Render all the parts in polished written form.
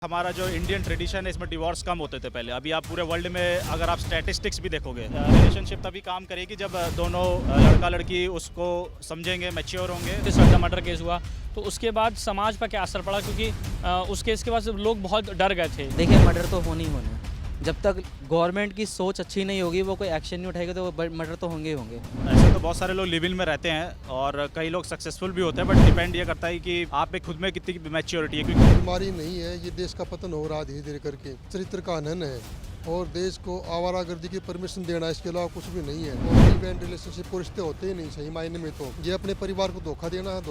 हमारा जो Indian tradition है इसमें डिवोर्स कम होते थे पहले। अभी आप पूरे वर्ल्ड में अगर आप स्टैटिस्टिक्स भी देखोगे, रिलेशनशिप तभी काम करेगी जब दोनों लड़का लड़की उसको समझेंगे, मैच्योर होंगे। फिर श्रद्धा मर्डर केस हुआ तो उसके बाद समाज पर क्या असर पड़ा, क्योंकि उस केस के बाद से लोग बहुत डर गए थे। देखिए, मर्डर तो होने ही होने, जब तक गवर्नमेंट की सोच अच्छी नहीं होगी, वो कोई एक्शन नहीं उठाएगी, तो वो मर्डर तो होंगे ही होंगे। ऐसे तो बहुत सारे लोग लिव इन में रहते हैं और कई लोग सक्सेसफुल भी होते हैं, बट डिपेंड ये करता है कि आप में खुद में कितनी मैच्योरिटी है। क्योंकि बीमारी नहीं है, ये देश का पतन हो रहा धीरे धीरे करके, चरित्र का हनन है और देश को आवारागर्दी की परमिशन देना, इसके अलावा कुछ भी नहीं है। और इवेंट रिलेशनशिप को रिश्ते होते ही नहीं सही मायने में। तो ये अपने परिवार को धोखा देना है,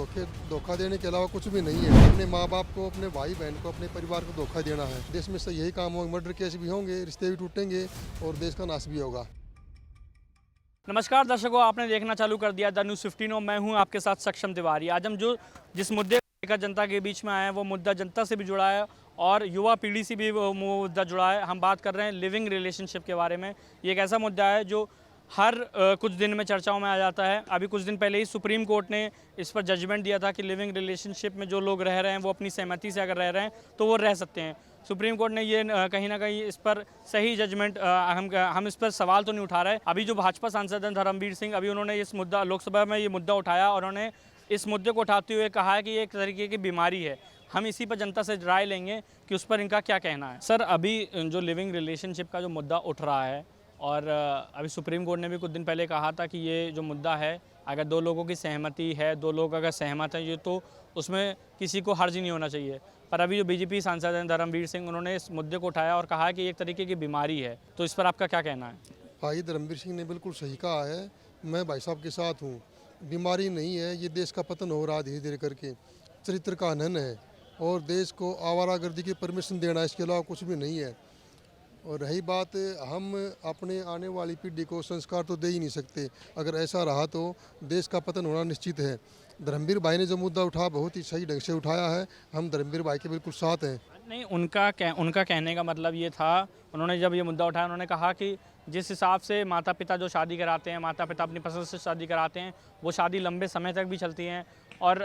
धोखा देने के अलावा कुछ भी नहीं है। अपने माँ बाप को, अपने भाई बहन को, अपने परिवार को धोखा देना है। देश में से यही काम होगा, मर्डर केस भी होंगे, रिश्ते भी टूटेंगे और देश का नाश भी होगा। नमस्कार दर्शकों, आपने देखना चालू कर दिया द न्यूज़ 15 और मैं हूं आपके साथ सक्षम तिवारी। आज हम जिस मुद्दे को लेकर जनता के बीच में आए हैं, वो मुद्दा जनता से भी जुड़ा है और युवा पीढ़ी से भी वो मुद्दा जुड़ा है। हम बात कर रहे हैं लिविंग रिलेशनशिप के बारे में। ये एक ऐसा मुद्दा है जो हर कुछ दिन में चर्चाओं में आ जाता है। अभी कुछ दिन पहले ही सुप्रीम कोर्ट ने इस पर जजमेंट दिया था कि लिविंग रिलेशनशिप में जो लोग रह रहे हैं वो अपनी सहमति से अगर रह रहे हैं तो वो रह सकते हैं। सुप्रीम कोर्ट ने ये कहीं ना कहीं इस पर सही जजमेंट, हम इस पर सवाल तो नहीं उठा रहे। अभी जो भाजपा सांसद हैं धर्मवीर सिंह, अभी उन्होंने इस मुद्दा लोकसभा में ये मुद्दा उठाया और उन्होंने इस मुद्दे को उठाते हुए कहा है कि ये एक तरीके की बीमारी है। हम इसी पर जनता से राय लेंगे कि उस पर इनका क्या कहना है। सर, अभी जो लिविंग रिलेशनशिप का जो मुद्दा उठ रहा है और अभी सुप्रीम कोर्ट ने भी कुछ दिन पहले कहा था कि ये जो मुद्दा है, अगर दो लोगों की सहमति है, दो लोग अगर सहमत हैं, ये तो उसमें किसी को हर्ज नहीं होना चाहिए। पर अभी जो बीजेपी सांसद हैं धर्मवीर सिंह, उन्होंने इस मुद्दे को उठाया और कहा कि एक तरीके की बीमारी है। तो इस पर आपका क्या कहना है? भाई धर्मवीर सिंह ने बिल्कुल सही कहा है, मैं भाई साहब के साथ हूँ। बीमारी नहीं है, ये देश का पतन हो रहा धीरे धीरे करके, चरित्र का हनन है और देश को आवारागर्दी की परमिशन देना, इसके अलावा कुछ भी नहीं है। और रही बात, हम अपने आने वाली पीढ़ी को संस्कार तो दे ही नहीं सकते। अगर ऐसा रहा तो देश का पतन होना निश्चित है। धर्मवीर भाई ने जो मुद्दा उठाया बहुत ही सही ढंग से उठाया है, हम धर्मवीर भाई के बिल्कुल साथ हैं। नहीं, उनका कहने का मतलब ये था, उन्होंने जब ये मुद्दा उठाया, उन्होंने कहा कि जिस हिसाब से माता पिता जो शादी कराते हैं, माता पिता अपनी पसंद से शादी कराते हैं, वो शादी लंबे समय तक भी चलती हैं। और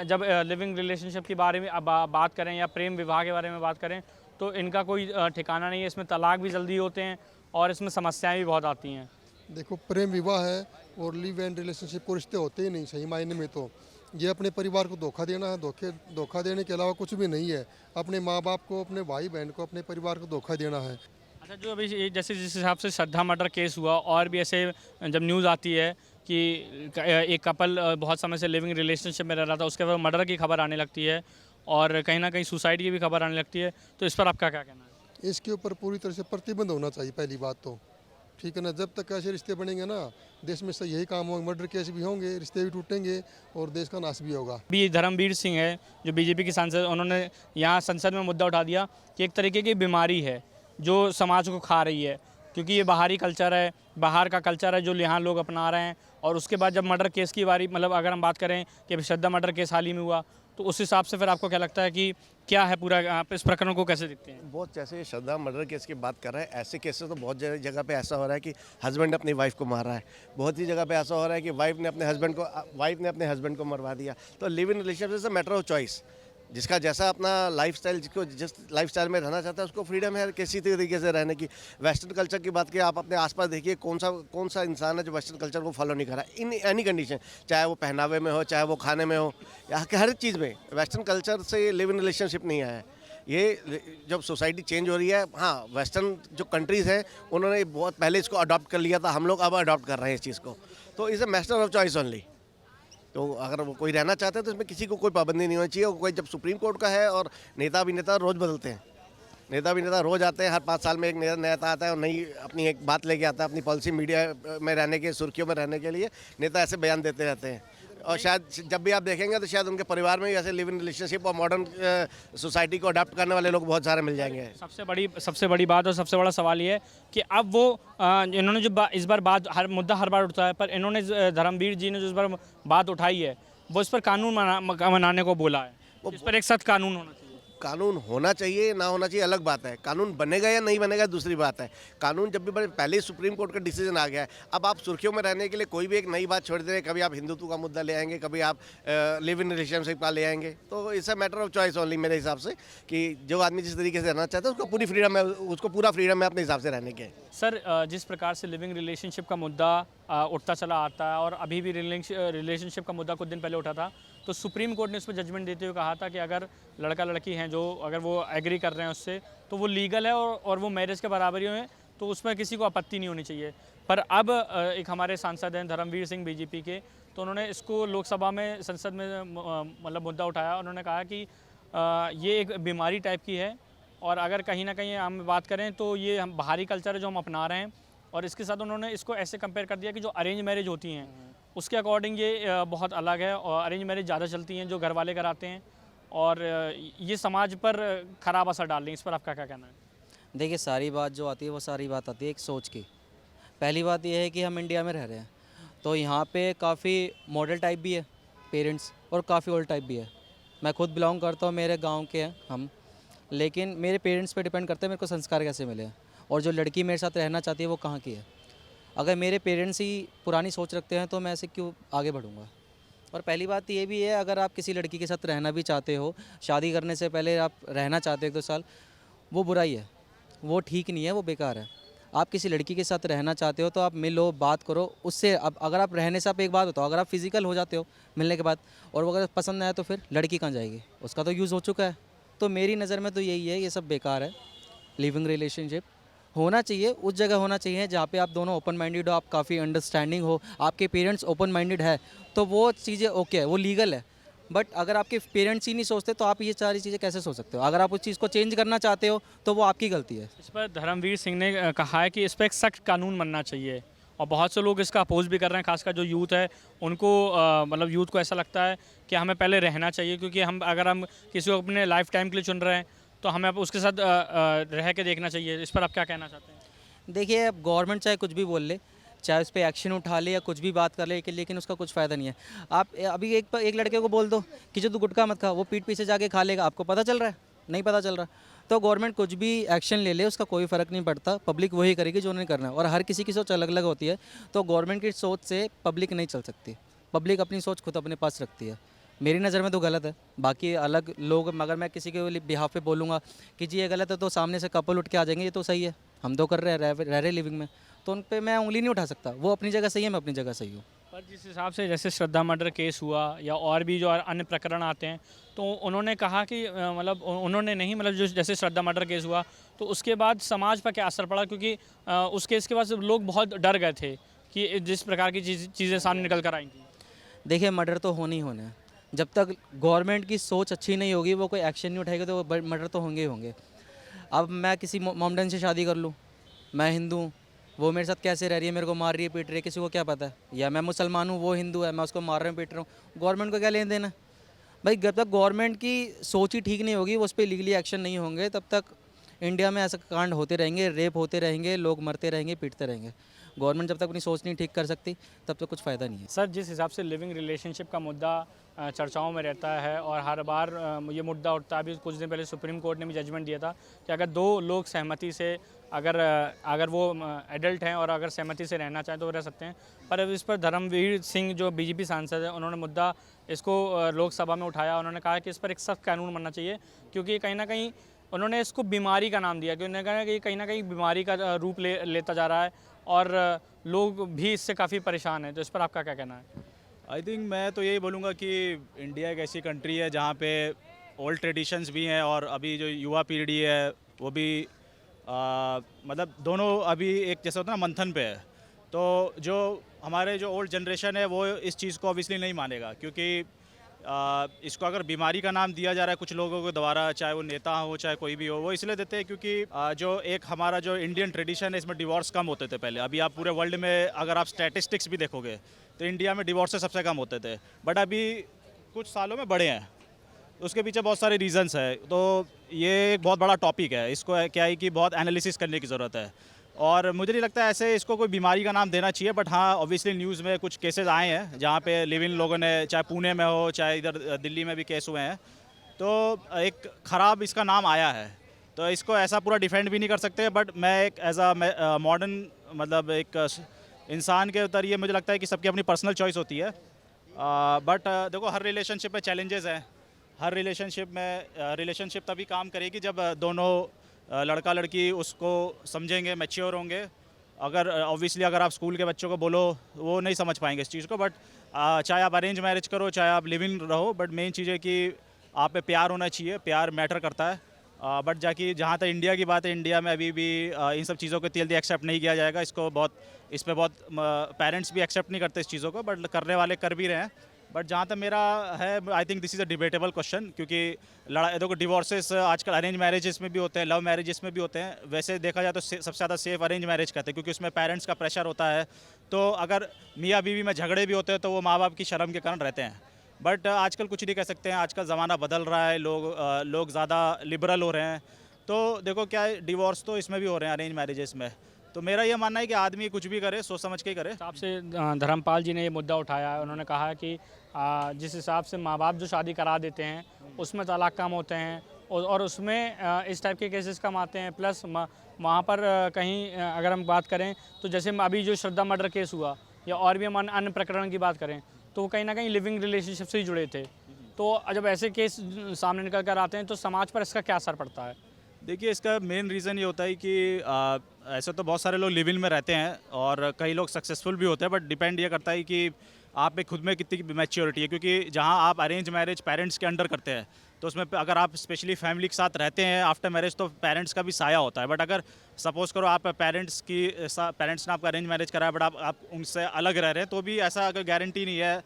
जब लिविंग रिलेशनशिप के बारे में बात करें या प्रेम विवाह के बारे में बात करें तो इनका कोई ठिकाना नहीं है। इसमें तलाक भी जल्दी होते हैं और इसमें समस्याएं भी बहुत आती हैं। देखो, प्रेम विवाह है और लिव एंड रिलेशनशिप को रिश्ते होते ही नहीं सही मायने में। तो ये अपने परिवार को धोखा देना है, धोखा देने के अलावा कुछ भी नहीं है। अपने माँ बाप को, अपने भाई बहन को, अपने परिवार को धोखा देना है। अच्छा, जो अभी जैसे जिस हिसाब से श्रद्धा मर्डर केस हुआ और भी ऐसे जब न्यूज़ आती है कि एक कपल बहुत समय से लिविंग रिलेशनशिप में रह रहा था, उसके बाद मर्डर की खबर आने लगती है और कहीं ना कहीं सुसाइड की भी खबर आने लगती है, तो इस पर आपका क्या कहना है? इसके ऊपर पूरी तरह से प्रतिबंध होना चाहिए, पहली बात तो। ठीक है ना, जब तक ऐसे रिश्ते बनेंगे ना, देश में से यही काम होगा, मर्डर केस भी होंगे, रिश्ते भी टूटेंगे और देश का नाश भी होगा। भी धर्मवीर सिंह है जो बीजेपी के सांसद, उन्होंने यहाँ संसद में मुद्दा उठा दिया कि एक तरीके की बीमारी है जो समाज को खा रही है, क्योंकि ये बाहरी कल्चर है, बाहर का कल्चर है जो यहाँ लोग अपना रहे हैं। और उसके बाद जब मर्डर केस की बारी, मतलब अगर हम बात करें कि श्रद्धा मर्डर केस हाल ही में हुआ, तो उस हिसाब से फिर आपको क्या लगता है कि क्या है पूरा, आप इस प्रकरण को कैसे देखते हैं? बहुत, जैसे श्रद्धा मर्डर केस की बात कर रहे हैं, ऐसे केसेस तो बहुत जगह पे ऐसा हो रहा है कि हस्बैंड अपनी वाइफ को मार रहा है। बहुत ही जगह पे ऐसा हो रहा है कि वाइफ ने अपने हस्बैंड को मरवा दिया। तो live in relationship is a matter of choice. जिसका जैसा अपना लाइफस्टाइल, जिस लाइफस्टाइल में रहना चाहता है उसको फ्रीडम है किसी तरीके से रहने की। वेस्टर्न कल्चर की बात की, आप अपने आसपास देखिए कौन सा इंसान है जो वेस्टर्न कल्चर को फॉलो नहीं कर रहा है इन एनी कंडीशन, चाहे वो पहनावे में हो, चाहे वो खाने में हो, या हर चीज़ में वेस्टर्न कल्चर से लिव इन रिलेशनशिप नहीं आया है। ये जब सोसाइटी चेंज हो रही है, हाँ, वेस्टर्न जो कंट्रीज़ हैं उन्होंने बहुत पहले इसको अडॉप्ट कर लिया था, हम लोग अब अडॉप्ट कर रहे हैं इस चीज़ को। तो is a matter of choice only. तो अगर वो कोई रहना चाहते हैं तो इसमें किसी को कोई पाबंदी नहीं होनी चाहिए। कोई जब सुप्रीम कोर्ट का है, और नेता अभिनेता रोज़ बदलते हैं, नेता अभिनेता रोज़ आते हैं, हर 5 साल में एक नया नेता आता है और नई अपनी एक बात लेके आता है, अपनी पॉलिसी मीडिया में रहने के, सुर्खियों में रहने के लिए नेता ऐसे बयान देते रहते हैं। और शायद जब भी आप देखेंगे तो शायद उनके परिवार में ही ऐसे लिव इन रिलेशनशिप और मॉडर्न सोसाइटी को अडॉप्ट करने वाले लोग बहुत सारे मिल जाएंगे। सबसे बड़ी बात और सबसे बड़ा सवाल ये है कि अब वो इन्होंने जो इस बार बात, हर बार उठता है, पर इन्होंने धर्मवीर जी ने जो इस बार बात उठाई है वो इस पर कानून बनाने को बोला है। इस पर एक सख्त कानून होना चाहिए। कानून होना चाहिए ना होना चाहिए अलग बात है, कानून बनेगा या नहीं बनेगा दूसरी बात है। कानून जब भी बने, पहले ही सुप्रीम कोर्ट का डिसीजन आ गया है, अब आप सुर्खियों में रहने के लिए कोई भी एक नई बात छोड़ दे रहे हैं। कभी आप हिंदुत्व का मुद्दा ले आएंगे, कभी आप लिव इन रिलेशनशिप का ले आएंगे। तो it's a matter of choice only मेरे हिसाब से, कि जो आदमी जिस तरीके से रहना चाहता है उसको पूरी फ्रीडम है, उसको पूरा फ्रीडम है अपने हिसाब से रहने के। सर जिस प्रकार से लिविंग रिलेशनशिप का मुद्दा उठता चला आता है और अभी भी रिलेशनशिप का मुद्दा कुछ दिन पहले उठा था, तो सुप्रीम कोर्ट ने उस पर जजमेंट देते हुए कहा था कि अगर लड़का लड़की हैं जो अगर वो एग्री कर रहे हैं उससे तो वो लीगल है और वो मैरिज के बराबर ही हैं, तो उसमें किसी को आपत्ति नहीं होनी चाहिए। पर अब एक हमारे सांसद हैं धर्मवीर सिंह बीजेपी के, तो उन्होंने इसको लोकसभा में संसद में मतलब मुद्दा उठाया। उन्होंने कहा कि ये एक बीमारी टाइप की है और अगर कहीं ना कहीं हम बात करें तो ये हम बाहरी कल्चर है जो हम अपना रहे हैं, और इसके साथ उन्होंने इसको ऐसे कंपेयर कर दिया कि जो अरेंज मैरिज होती हैं उसके अकॉर्डिंग ये बहुत अलग है, और अरेंज मैरिज ज़्यादा चलती हैं जो घर वाले कराते हैं, और ये समाज पर ख़राब असर डाल रही है। इस पर आपका क्या कहना है? देखिए, सारी बात जो आती है वो सारी बात आती है एक सोच की। पहली बात यह है कि हम इंडिया में रह रहे हैं, तो यहाँ पे काफ़ी मॉडल टाइप भी है पेरेंट्स और काफ़ी ओल्ड टाइप भी है। मैं खुद बिलोंग करता हूँ, मेरे गांव के हैं हम, लेकिन मेरे पेरेंट्स पे डिपेंड करते हैं मेरे को संस्कार कैसे मिले हैं, और जो लड़की मेरे साथ रहना चाहती है वो कहाँ की है। अगर मेरे पेरेंट्स ही पुरानी सोच रखते हैं तो मैं ऐसे क्यों आगे बढ़ूँगा। और पहली बात ये भी है, अगर आप किसी लड़की के साथ रहना भी चाहते हो, शादी करने से पहले आप रहना चाहते हो 1-2 साल, वो बुराई है, वो ठीक नहीं है, वो बेकार है। आप किसी लड़की के साथ रहना चाहते हो तो आप मिलो, बात करो उससे। अब अगर आप रहने से, आप एक बात बताओ, अगर आप फिजिकल हो जाते हो मिलने के बाद और वो अगर पसंद ना आए तो फिर लड़की कहाँ जाएगी, उसका तो यूज़ हो चुका है। तो मेरी नज़र में तो यही है, ये सब बेकार है। लिविंग रिलेशनशिप होना चाहिए उस जगह होना चाहिए जहाँ पे आप दोनों ओपन माइंडेड हो, आप काफ़ी अंडरस्टैंडिंग हो, आपके पेरेंट्स ओपन माइंडेड है, तो वो चीज़ें ओके है, वो लीगल है। बट अगर आपके पेरेंट्स ही नहीं सोचते तो आप ये सारी चीज़ें कैसे सोच सकते हो? अगर आप उस चीज़ को चेंज करना चाहते हो तो वो आपकी गलती है। इस पर धर्मवीर सिंह ने कहा है कि इस पर एक सख्त कानून बनना चाहिए, और बहुत से लोग इसका अपोज भी कर रहे हैं, खासकर जो यूथ है उनको मतलब यूथ को ऐसा लगता है कि हमें पहले रहना चाहिए, क्योंकि अगर हम किसी को अपने लाइफ टाइम के लिए चुन रहे हैं तो हमें अब उसके साथ रह के देखना चाहिए। इस पर आप क्या कहना चाहते हैं? देखिए, अब गवर्नमेंट चाहे कुछ भी बोल ले, चाहे उस पर एक्शन उठा ले या कुछ भी बात कर ले, लेकिन उसका कुछ फ़ायदा नहीं है। आप अभी एक लड़के को बोल दो कि जो तू गुटखा मत खा, वो पीठ पीछे जाके खा लेगा, आपको पता चल रहा है? नहीं पता चल रहा। तो गवर्नमेंट कुछ भी एक्शन ले ले, उसका कोई फ़र्क नहीं पड़ता, पब्लिक वही करेगी जो उन्हें करना है, और हर किसी की सोच अलग अलग होती है। तो गवर्नमेंट की सोच से पब्लिक नहीं चल सकती, पब्लिक अपनी सोच खुद अपने पास रखती है। मेरी नज़र में तो गलत है, बाकी अलग लोग, मगर मैं किसी के बिहाफ पे बोलूँगा कि जी ये गलत है, तो सामने से कपल उठ के आ जाएंगे ये तो सही है, हम तो कर रहे हैं, रह रहे लिविंग में, तो उन पे मैं उंगली नहीं उठा सकता। वो अपनी जगह सही है, मैं अपनी जगह सही हूँ। पर जिस हिसाब से जैसे श्रद्धा मर्डर केस हुआ या और भी जो अन्य प्रकरण आते हैं, तो उन्होंने कहा कि मतलब उन्होंने नहीं, मतलब जो जैसे श्रद्धा मर्डर केस हुआ तो उसके बाद समाज पर क्या असर पड़ा, क्योंकि उस केस के बाद लोग बहुत डर गए थे कि जिस प्रकार की चीज़ें सामने निकल कर आएंगी। देखिए, मर्डर तो होने ही होने हैं, जब तक गवर्नमेंट की सोच अच्छी नहीं होगी, वो कोई एक्शन नहीं उठाएगी, तो मर्डर तो होंगे ही होंगे। अब मैं किसी मोमडन से शादी कर लूँ, मैं हिंदू हूँ, वो मेरे साथ कैसे रह रही है, मेरे को मार रही है, पीट रही है, किसी को क्या पता है? या मैं मुसलमान हूँ, वो हिंदू है, मैं उसको मार रहा हूँ, पीट रहा हूँ, गवर्नमेंट को क्या लेन देना? भाई, जब तक गवर्नमेंट की सोच ही ठीक नहीं होगी, उस पर लीगली एक्शन नहीं होंगे, तब तक इंडिया में ऐसे कांड होते रहेंगे, रेप होते रहेंगे, लोग मरते रहेंगे, पीटते रहेंगे। गवर्नमेंट जब तक अपनी सोच नहीं ठीक कर सकती तब तक कुछ फ़ायदा नहीं है। सर, जिस हिसाब से लिविंग रिलेशनशिप का मुद्दा चर्चाओं में रहता है और हर बार ये मुद्दा उठता है, अभी कुछ दिन पहले सुप्रीम कोर्ट ने भी जजमेंट दिया था कि अगर 2 लोग सहमति से अगर वो एडल्ट हैं और अगर सहमति से रहना चाहें तो वो रह सकते हैं। पर अब इस पर धर्मवीर सिंह जो बीजेपी सांसद है, उन्होंने मुद्दा इसको लोकसभा में उठाया। उन्होंने कहा कि इस पर एक सख्त कानून बनना चाहिए, क्योंकि कहीं ना कहीं उन्होंने इसको बीमारी का नाम दिया, क्योंकि उन्होंने कहा कि कहीं ना कहीं बीमारी का रूप लेता जा रहा है और लोग भी इससे काफ़ी परेशान हैं। तो इस पर आपका क्या कहना है? आई थिंक मैं तो यही बोलूँगा कि इंडिया एक ऐसी कंट्री है जहाँ पे ओल्ड ट्रेडिशंस भी हैं और अभी जो युवा पीढ़ी है वो भी मतलब दोनों अभी एक जैसा होता है ना मंथन पे है। तो जो हमारे जो ओल्ड जनरेशन है वो इस चीज़ को ऑब्वियसली नहीं मानेगा, क्योंकि इसको अगर बीमारी का नाम दिया जा रहा है कुछ लोगों के द्वारा, चाहे वो नेता हो चाहे कोई भी हो, वो इसलिए देते हैं क्योंकि जो एक हमारा जो इंडियन ट्रेडिशन है इसमें डिवोर्स कम होते थे पहले। अभी आप पूरे वर्ल्ड में अगर आप स्टैटिस्टिक्स भी देखोगे तो इंडिया में डिवोर्स सबसे कम होते थे, बट अभी कुछ सालों में बढ़े हैं। उसके पीछे बहुत सारे रीजंस है, तो ये एक बहुत बड़ा टॉपिक है। इसको क्या है कि बहुत एनालिसिस करने की ज़रूरत है, और मुझे नहीं लगता ऐसे इसको कोई बीमारी का नाम देना चाहिए। बट हाँ, ऑब्वियसली न्यूज़ में कुछ केसेस आए हैं जहाँ पे लिव इन लोगों ने, चाहे पुणे में हो चाहे इधर दिल्ली में भी केस हुए हैं, तो एक ख़राब इसका नाम आया है। तो इसको ऐसा पूरा डिफेंड भी नहीं कर सकते, बट मैं एक एज अ मॉडर्न मतलब एक इंसान के तरीके मुझे लगता है कि सबकी अपनी पर्सनल चॉइस होती है। बट देखो, हर रिलेशनशिप में चैलेंजेस हैं। हर रिलेशनशिप तभी काम करेगी जब दोनों लड़का लड़की उसको समझेंगे, मैच्योर होंगे। अगर ऑब्वियसली अगर आप स्कूल के बच्चों को बोलो, वो नहीं समझ पाएंगे इस चीज़ को। बट चाहे आप अरेंज मैरिज करो, चाहे आप लिव इन रहो, बट मेन चीज़ है कि आप पे प्यार होना चाहिए। प्यार मैटर करता है। बट जाकि जहाँ तक इंडिया की बात है, इंडिया में अभी भी इन सब चीज़ों को जल्दी एक्सेप्ट नहीं किया जाएगा। इस पे बहुत पेरेंट्स भी एक्सेप्ट नहीं करते इस चीज़ों को, बट करने वाले कर भी रहे हैं। बट जहाँ तक मेरा है, I think this is a debatable question, क्योंकि देखो डिवोर्सेस आजकल अरेंज मैरिजेस में भी होते हैं, लव मैरिजेस में भी होते हैं। वैसे देखा जाए तो सबसे ज़्यादा सेफ अरेंज मैरिज कहते हैं, क्योंकि उसमें पेरेंट्स का प्रेशर होता है। तो अगर मियाँ बीवी में झगड़े भी होते हैं तो वो माँ बाप की शर्म के कारण रहते हैं। बट आजकल कुछ नहीं कह सकते हैं, आजकल ज़माना बदल रहा है, लोग ज़्यादा लिबरल हो रहे हैं। तो देखो क्या है, डिवोर्स तो इसमें भी हो रहे हैं अरेंज मैरिजेस में। तो मेरा ये मानना है कि आदमी कुछ भी करे सोच समझ के ही करे। हिसाब से धर्मपाल जी ने ये मुद्दा उठाया है। उन्होंने कहा है कि जिस हिसाब से माँ बाप जो शादी करा देते हैं उसमें तलाक कम होते हैं और उसमें इस टाइप के केसेस कम आते हैं। प्लस वहाँ पर कहीं अगर हम बात करें तो जैसे अभी जो श्रद्धा मर्डर केस हुआ या और भी हम अन्य प्रकरण की बात करें तो वो कहीं ना कहीं लिविंग रिलेशनशिप से ही जुड़े थे। तो जब ऐसे केस सामने निकल कर आते हैं तो समाज पर इसका क्या असर पड़ता है? देखिए, इसका मेन रीज़न ये होता है कि ऐसे तो बहुत सारे लोग लिव इन में रहते हैं और कई लोग सक्सेसफुल भी होते हैं, बट डिपेंड ये करता है कि आप में खुद में कितनी मैच्योरिटी है। क्योंकि जहाँ आप अरेंज मैरिज पेरेंट्स के अंडर करते हैं तो उसमें अगर आप स्पेशली फैमिली के साथ रहते हैं आफ्टर मैरिज तो पेरेंट्स का भी साया होता है। बट अगर सपोज करो आप पेरेंट्स ने आपका अरेंज मैरिज कराया, बट आप उनसे अलग रह रहे हैं, तो भी ऐसा अगर गारंटी नहीं है,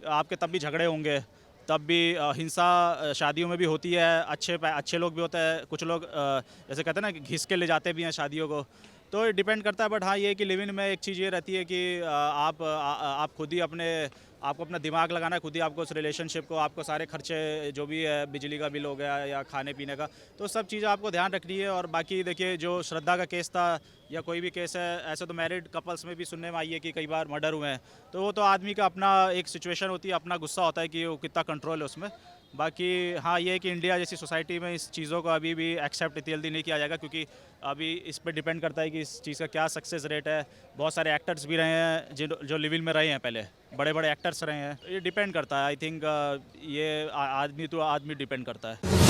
आपके तब भी झगड़े होंगे, तब भी हिंसा शादियों में भी होती है। अच्छे लोग भी होते हैं, कुछ लोग जैसे कहते हैं ना कि घिस के ले जाते भी हैं शादियों को। तो डिपेंड करता है। बट हाँ, ये है कि लिव इन में एक चीज़ ये रहती है कि आप खुद ही आपको अपना दिमाग लगाना है, खुद ही आपको उस रिलेशनशिप को, आपको सारे खर्चे जो भी है, बिजली का बिल हो गया या खाने पीने का, तो सब चीज़ें आपको ध्यान रखनी है। और बाकी देखिए, जो श्रद्धा का केस था या कोई भी केस है, ऐसे तो मैरिड कपल्स में भी सुनने में आई है कि कई बार मर्डर हुए हैं। तो वो तो आदमी का अपना एक सिचुएशन होती है, अपना गुस्सा होता है कि वो कितना कंट्रोल है उसमें। बाकी हाँ, ये है कि इंडिया जैसी सोसाइटी में इस चीज़ों को अभी भी एक्सेप्ट इतनी जल्दी नहीं किया जाएगा, क्योंकि अभी इस पर डिपेंड करता है कि इस चीज़ का क्या सक्सेस रेट है। बहुत सारे एक्टर्स भी रहे हैं जो लिव इन में रहे हैं, पहले बड़े बड़े एक्टर्स रहे हैं। ये डिपेंड करता है, आई थिंक ये आदमी तो आदमी डिपेंड करता है।